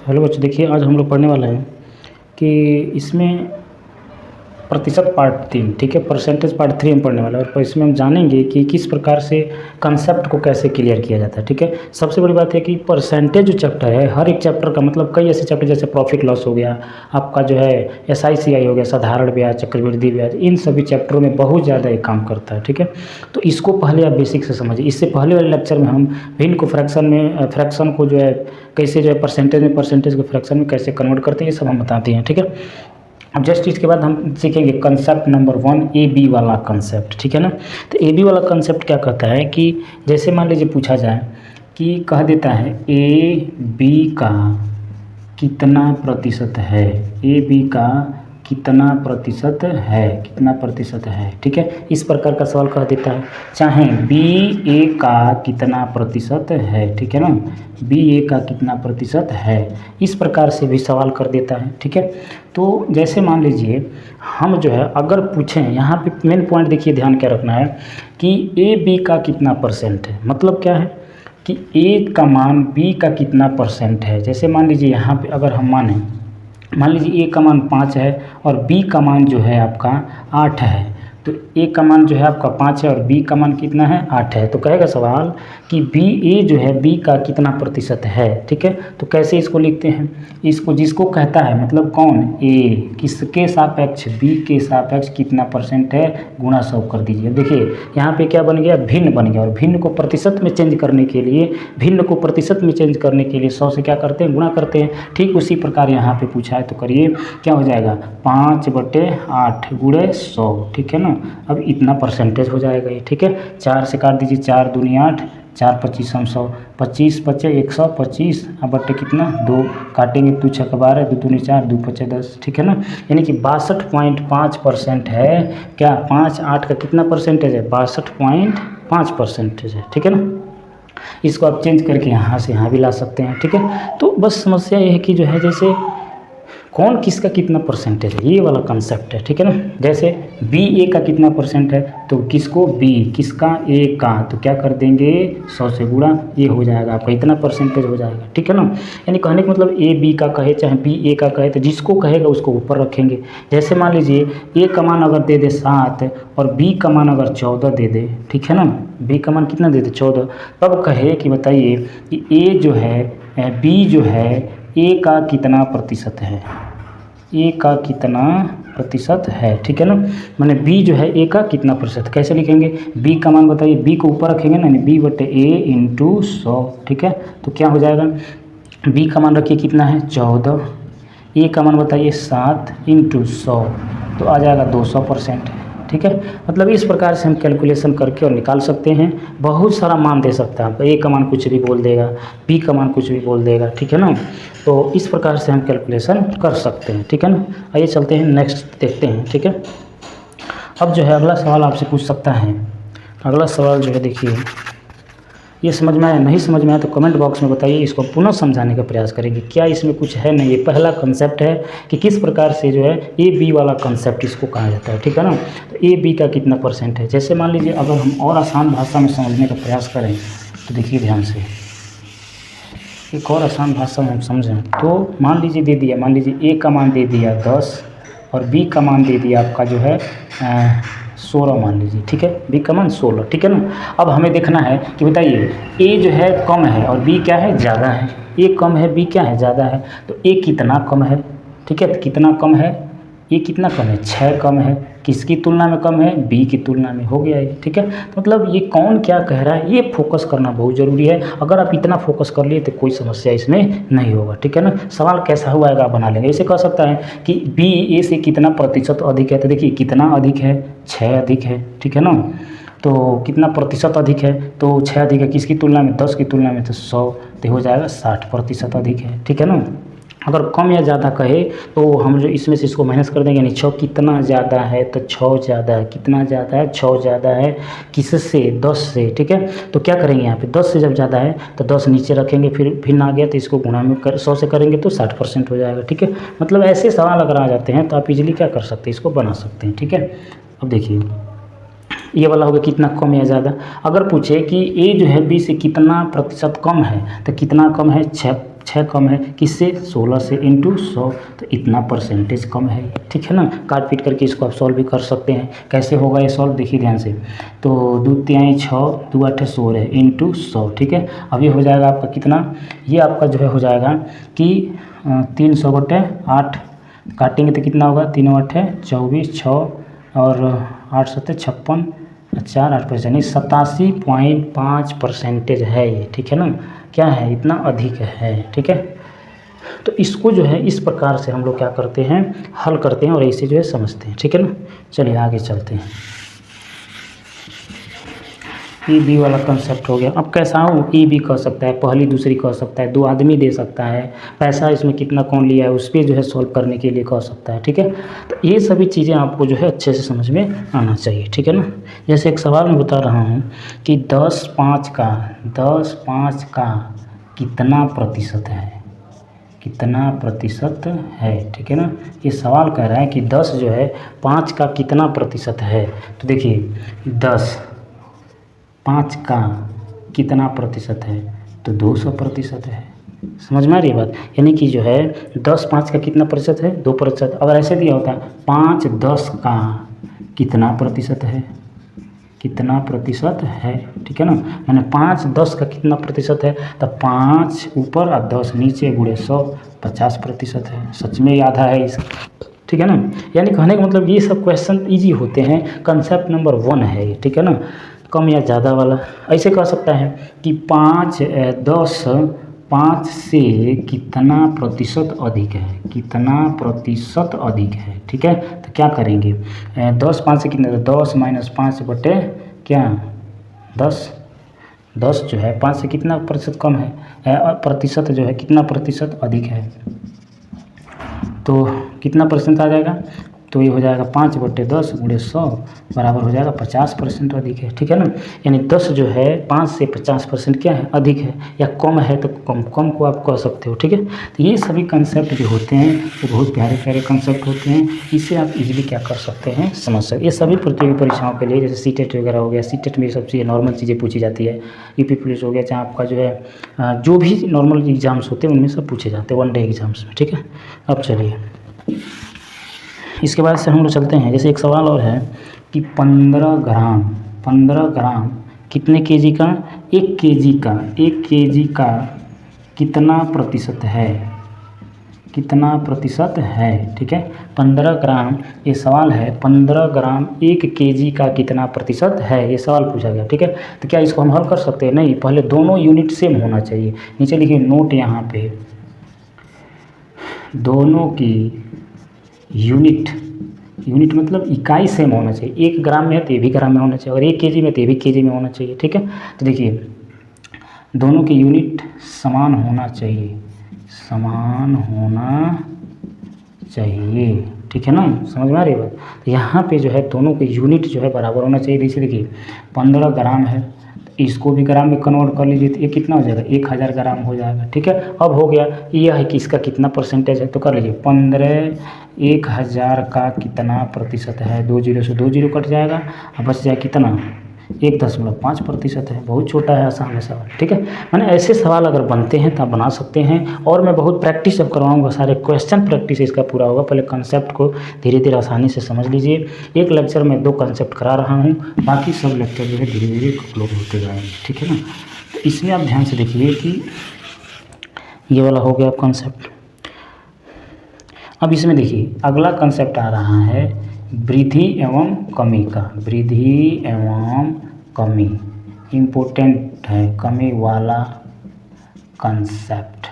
Hello बच्चों, देखिए आज हम लोग पढ़ने वाले हैं कि इसमें प्रतिशत पार्ट 3, ठीक है, परसेंटेज पार्ट 3 हम पढ़ने वाले हैं। और इसमें हम जानेंगे कि किस प्रकार से कंसेप्ट को कैसे क्लियर किया जाता है। ठीक है, सबसे बड़ी बात है कि परसेंटेज जो चैप्टर है, हर एक चैप्टर का मतलब कई ऐसे चैप्टर जैसे प्रॉफिट लॉस हो गया, आपका जो है SICI हो गया, साधारण ब्याज, चक्रवृद्धि ब्याज, इन सभी चैप्टरों में बहुत ज़्यादा एक काम करता है। ठीक है, तो इसको पहले आप बेसिक से समझिए। इससे पहले वाले लेक्चर में हम भिन्न को फ्रैक्शन को जो है कैसे जो है परसेंटेज को फ्रैक्शन में कैसे कन्वर्ट करते हैं, ये सब हम बताते हैं। ठीक है, अब जस्ट इसके बाद हम सीखेंगे कंसेप्ट नंबर 1, AB वाला कंसेप्ट। ठीक है ना, तो AB वाला कंसेप्ट क्या कहता है कि जैसे मान लीजिए पूछा जाए कि कह देता है AB का कितना प्रतिशत है, AB का कितना प्रतिशत है, ठीक है, इस प्रकार का सवाल कह देता है। चाहे BA का कितना प्रतिशत है, ठीक है ना, BA का कितना प्रतिशत है, इस प्रकार से भी सवाल कर देता है। ठीक है, तो जैसे मान लीजिए हम जो है अगर पूछें, यहाँ पे मेन पॉइंट देखिए, ध्यान क्या रखना है कि AB का कितना परसेंट है, मतलब क्या है कि A का मान B का कितना परसेंट है। जैसे मान लीजिए यहाँ पे अगर हम मान लीजिए A का मान 5 है और B का मान जो है आपका 8 है, तो A का मान जो है आपका 5 है और B का मान कितना है, 8 है। तो कहेगा सवाल कि BA जो है B का कितना प्रतिशत है। ठीक है, तो कैसे इसको लिखते हैं, इसको जिसको कहता है मतलब कौन, A किसके सापेक्ष, B के सापेक्ष कितना परसेंट है, गुणा 100 कर दीजिए। देखिए यहाँ पे क्या बन गया, भिन्न बन गया, और भिन्न को प्रतिशत में चेंज करने के लिए 100 से क्या करते हैं, गुणा करते हैं। ठीक उसी प्रकार यहाँ पे पूछा है, तो करिए क्या हो जाएगा, 5/8 गुणे 100। ठीक है ना, अब इतना परसेंटेज हो जाएगा ये। ठीक है, 4 से काट दीजिए, 4 दूनी 8, 4 25 हम 100, 25 बचे 125, अब बटे कितना 2, काटेंगे 2 6 12, 2 दूनी 4, 2 5 10। ठीक है ना, यानी कि 62.5% है। क्या 5 8 का कितना परसेंटेज है, 62.5% है। ठीक है ना, इसको आप चेंज करके यहाँ से यहाँ भी ला सकते हैं। ठीक है, तो बस समस्या ये है कि जो है जैसे कौन किसका कितना परसेंटेज है, ये वाला कंसेप्ट है। ठीक है ना, जैसे BA का कितना परसेंट है, तो किसको B, किसका A का, तो क्या कर देंगे 100 से गुणा, ये हो जाएगा आपका इतना परसेंटेज हो जाएगा। ठीक है ना, यानी कहने का मतलब A B का कहे चाहे B A का कहे, तो जिसको कहेगा उसको ऊपर रखेंगे। जैसे मान लीजिए A का मान अगर दे दे 7 और B का मान अगर 14 दे दे, ठीक है ना, B का मान कितना दे दे 14, तब कहे कि बताइए कि A जो है B जो है A का कितना प्रतिशत है, A का कितना प्रतिशत है। ठीक है ना, मैंने B जो है A का कितना प्रतिशत, कैसे लिखेंगे, B का मान बताइए, B को ऊपर रखेंगे ना, B/A × 100। ठीक है, तो क्या हो जाएगा, B का मान रखिए कितना है 14, A का मान बताइए 7 × 100, तो आ जाएगा 200%। ठीक है, मतलब इस प्रकार से हम कैलकुलेशन करके और निकाल सकते हैं। बहुत सारा मान दे सकता है, A का मान कुछ भी बोल देगा, B का मान कुछ भी बोल देगा। ठीक है ना, तो इस प्रकार से हम कैलकुलेशन कर सकते हैं। ठीक है ना, आइए चलते हैं नेक्स्ट देखते हैं। ठीक है, अब जो है अगला सवाल आपसे पूछ सकता है। अगला सवाल जो है देखिए, ये समझ में आया, नहीं समझ में आया तो कमेंट बॉक्स में बताइए, इसको पुनः समझाने का प्रयास करेंगे। क्या इसमें कुछ है नहीं, ये पहला कंसेप्ट है कि किस प्रकार से जो है AB वाला कंसेप्ट इसको कहा जाता है। ठीक है ना, तो AB का कितना परसेंट है। जैसे मान लीजिए अगर हम और आसान भाषा में समझने का प्रयास करें, तो देखिए ध्यान से, एक और आसान भाषा में हम समझें तो मान लीजिए दे दिया, मान लीजिए A का मान दे दिया 10 और B का मान दे दिया आपका जो है 16 मान लीजिए। ठीक है, B का मान 16। ठीक है ना, अब हमें देखना है कि बताइए A जो है कम है और B क्या है, ज़्यादा है। A कम है, B क्या है, ज़्यादा है, तो A कितना कम है। ठीक है, तो कितना कम है, A कितना कम है, 6 कम है। किसकी तुलना में कम है, B की तुलना में, हो गया ये। ठीक है, मतलब ये कौन क्या कह रहा है, ये फोकस करना बहुत ज़रूरी है। अगर आप इतना फोकस कर लिए तो कोई समस्या इसमें नहीं होगा। ठीक है ना, सवाल कैसा हुआ है आप बना लेंगे। ऐसे कह सकता है कि B A से कितना प्रतिशत अधिक है, तो देखिए कितना अधिक है, 6 अधिक है। ठीक है ना, तो कितना प्रतिशत अधिक है, तो 6 अधिक है, किसकी तुलना में, 10 की तुलना में, तो 100, तो हो जाएगा 60% अधिक है। ठीक है ना, अगर कम या ज़्यादा कहे तो हम जो इसमें से इसको माइनस कर देंगे, यानी 6 कितना ज़्यादा है, तो 6 ज़्यादा है, कितना ज़्यादा है, 6 ज़्यादा है, किससे, 10 से। ठीक है, तो क्या करेंगे यहाँ पे 10 से जब ज़्यादा है तो 10 नीचे रखेंगे, फिर ना गया तो इसको गुणा में 100 से करेंगे तो 60% हो जाएगा। ठीक है, मतलब ऐसे सवाल अगर आ जाते हैं तो आप इजीली क्या कर सकते हैं, इसको बना सकते हैं। ठीक है, अब देखिए ये वाला हो गया कितना कम या ज़्यादा। अगर पूछे कि ए जो है बी से कितना प्रतिशत कम है, तो कितना कम है, 6 कम है, किससे, 16 से इंटू 100, तो इतना परसेंटेज कम है, ठीक है ना। काट पीट करके इसको आप सॉल्व भी कर सकते हैं। कैसे होगा ये सॉल्व, देखिए ध्यान से। तो 2 तिहाई 6, 2 8 16 इंटू 100, ठीक है। अब ये हो जाएगा आपका कितना, ये आपका जो है हो जाएगा कि 300/8, काटेंगे तो कितना होगा, 3 8 24, 6 और 8 7 56, 4 8 5 यानी 87.5% है ये, ठीक है ना। क्या है, इतना अधिक है, ठीक है। तो इसको जो है इस प्रकार से हम लोग क्या करते हैं, हल करते हैं और ऐसे जो है समझते हैं, ठीक है ना। चलिए आगे चलते हैं। ई बी वाला कंसेप्ट हो गया। अब कैसा हो, ई बी कह सकता है, पहली दूसरी कह सकता है, 2 आदमी दे सकता है, पैसा इसमें कितना कौन लिया है उस पर जो है सॉल्व करने के लिए कह सकता है, ठीक है। तो ये सभी चीज़ें आपको जो है अच्छे से समझ में आना चाहिए, ठीक है ना। जैसे एक सवाल मैं बता रहा हूँ कि 10 5 का कितना प्रतिशत है, कितना प्रतिशत है, ठीक है ना। ये सवाल कह रहा है कि 10 जो है 5 का कितना प्रतिशत है। तो देखिए 10 5 का कितना प्रतिशत है, तो 200% है। समझ में आ रही है बात, यानी कि जो है 10 5 का कितना प्रतिशत है, 2%। अगर ऐसे दिया होता 5 10 का कितना प्रतिशत है, कितना प्रतिशत है, ठीक है ना। मैंने 5 10 का कितना प्रतिशत है, तो 5 ऊपर और 10 नीचे गुणे 100, 50% है। सच में आधा है इसका, ठीक है ना। यानी कहने का मतलब ये सब क्वेश्चन इजी होते हैं, कंसेप्ट नंबर 1 है ये, ठीक है ना। कम या ज़्यादा वाला ऐसे कह सकता है कि 5 10 5 से कितना प्रतिशत अधिक है, कितना प्रतिशत अधिक है, ठीक है। तो क्या करेंगे, 10 5 से कितना, 10 - 5 बटे क्या 10 जो है 5 से कितना प्रतिशत कम है, प्रतिशत जो है कितना प्रतिशत अधिक है, तो कितना परसेंट आ जाएगा, तो ये हो जाएगा 5/10 गुणे 100 बराबर हो जाएगा 50% अधिक है, ठीक है ना। यानी 10 जो है 5 से 50% क्या है, अधिक है, या कम है तो कम को आप कह सकते हो, ठीक है। तो ये सभी कंसेप्ट जो होते हैं ये बहुत प्यारे प्यारे कंसेप्ट होते हैं, इसे आप इजीली क्या कर सकते हैं, समझ सकते। ये सभी प्रतियोगी परीक्षाओं के लिए, जैसे सीटेट वगैरह हो गया, सीटेट में सब चीज़ें नॉर्मल चीज़ें पूछी जाती है, यूपी पुलिस हो गया, चाहे आपका जो है जो भी नॉर्मल एग्जाम्स होते हैं उनमें सब पूछे जाते हैं 1 डे एग्जाम्स में, ठीक है। अब चलिए इसके बाद से हम लोग चलते हैं। जैसे एक सवाल और है कि 15 ग्राम कितने केजी का, 1 केजी का कितना प्रतिशत है, कितना प्रतिशत है, ठीक है। 15 ग्राम ये सवाल है, 15 ग्राम 1 केजी का कितना प्रतिशत है, ये सवाल पूछा गया, ठीक है। तो क्या इसको हम हल कर सकते हैं, नहीं, पहले दोनों यूनिट सेम होना चाहिए। नीचे लिखिए नोट, यहाँ पे दोनों की यूनिट मतलब इकाई सेम होना चाहिए। 1 ग्राम में है तो ये भी ग्राम में होना चाहिए, और 1 केजी में तो ये भी केजी में होना चाहिए, ठीक है। तो देखिए दोनों की यूनिट समान होना चाहिए, समान होना चाहिए, ठीक है ना। समझ में आ रही है बात। तो यहाँ पे जो है दोनों की यूनिट जो है बराबर होना चाहिए। जैसे देखिए 15 ग्राम है, इसको भी ग्राम में कन्वर्ट कर लीजिए तो ये कितना हो जाएगा, 1000 ग्राम हो जाएगा, ठीक है। अब हो गया यह है कि इसका कितना परसेंटेज है, तो कर लीजिए 15 1000 का कितना प्रतिशत है, 2 0 से 2 0 कट जाएगा, अब बच जाए कितना, 1.5% है। बहुत छोटा है, आसान है सवाल, ठीक है। मैंने ऐसे सवाल अगर बनते हैं तो आप बना सकते हैं, और मैं बहुत प्रैक्टिस जब करवाऊंगा, सारे क्वेश्चन प्रैक्टिस इसका पूरा होगा। पहले कंसेप्ट को धीरे धीरे आसानी से समझ लीजिए। एक लेक्चर में 2 कंसेप्ट करा रहा हूँ, बाकी सब लेक्चर जो है धीरे धीरे क्लोज होते जाएंगे, ठीक है ना। तो इसमें आप ध्यान से देखिए कि ये वाला हो गया कंसेप्ट। अब इसमें देखिए अगला कंसेप्ट आ रहा है वृद्धि एवं कमी का, वृद्धि एवं कमी इम्पोर्टेंट है, कमी वाला कंसेप्ट,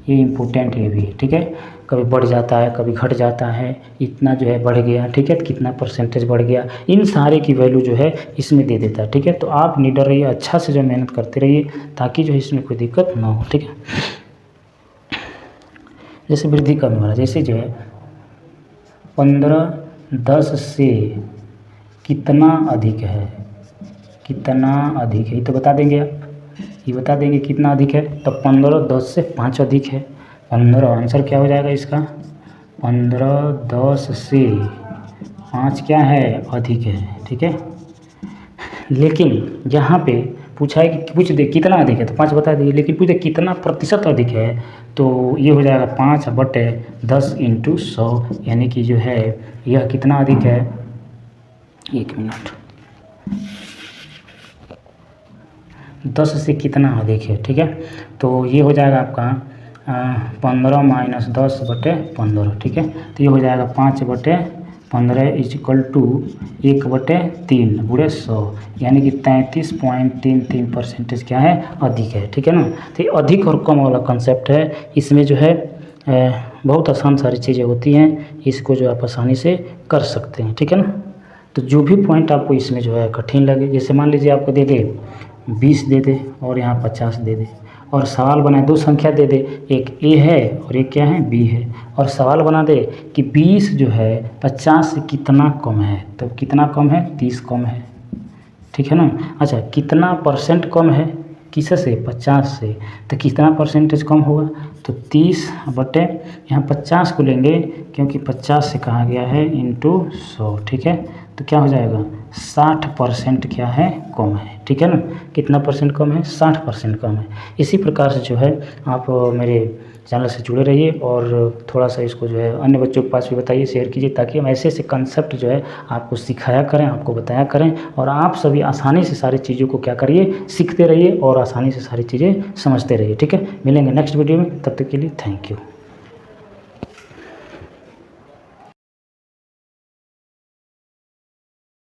ये इम्पोर्टेंट है भी, ठीक है। कभी बढ़ जाता है, कभी घट जाता है, इतना जो है बढ़ गया, ठीक है, कितना परसेंटेज बढ़ गया, इन सारे की वैल्यू जो है इसमें दे देता है, ठीक है। तो आप निडर रहिए, अच्छा से जो मेहनत करते रहिए, ताकि जो है इसमें कोई दिक्कत ना हो, ठीक है। जैसे वृद्धि कमी वाला, जैसे जो है 15 10 से कितना अधिक है, कितना अधिक है, ये तो बता देंगे आप, ये बता देंगे कितना अधिक है। तो 15 10 से 5 अधिक है, 15 आंसर क्या हो जाएगा इसका, 15 10 से 5 क्या है, अधिक है, ठीक है। लेकिन यहाँ पे पूछा है कि पूछ दे कितना अधिक है तो 5 बता दिए, लेकिन पूछ दे कितना प्रतिशत अधिक है तो ये हो जाएगा 5/10 × 100, यानी कि जो है यह कितना अधिक है, 1 मिनट, 10 से कितना अधिक है, ठीक है। तो ये हो जाएगा आपका 15 - 10/15, ठीक है। तो ये हो जाएगा 5/15 = 1/3 × 100, यानी कि 33.33% क्या है, अधिक है, ठीक है ना। तो ये अधिक और कम वाला कंसेप्ट है, इसमें जो है बहुत आसान सारी चीज़ें होती हैं, इसको जो आप आसानी से कर सकते हैं, ठीक है ना। तो जो भी पॉइंट आपको इसमें जो है कठिन लगे, जैसे मान लीजिए आपको दे दे 20 दे दे और यहाँ 50 दे दे, और सवाल बनाए 2 संख्या दे दे, एक ए है और एक क्या है, बी है, और सवाल बना दे कि 20 जो है 50 से कितना कम है, तो कितना कम है, 30 कम है, ठीक है ना। अच्छा, कितना % कम है, किससे, 50 से, तो कितना % कम होगा, तो 30/, यहाँ 50 को लेंगे क्योंकि 50 से कहा गया है × 100, ठीक है। तो क्या हो जाएगा, 60% क्या है, कम है, ठीक है ना। कितना % कम है, 60% कम है। इसी प्रकार से जो है आप मेरे चैनल से जुड़े रहिए और थोड़ा सा इसको जो है अन्य बच्चों के पास भी बताइए, शेयर कीजिए, ताकि हम ऐसे ऐसे कंसेप्ट जो है आपको सिखाया करें, आपको बताया करें, और आप सभी आसानी से सारी चीज़ों को क्या करिए, सीखते रहिए और आसानी से सारी चीज़ें समझते रहिए, ठीक है। मिलेंगे नेक्स्ट वीडियो में, तब तक के लिए थैंक यू।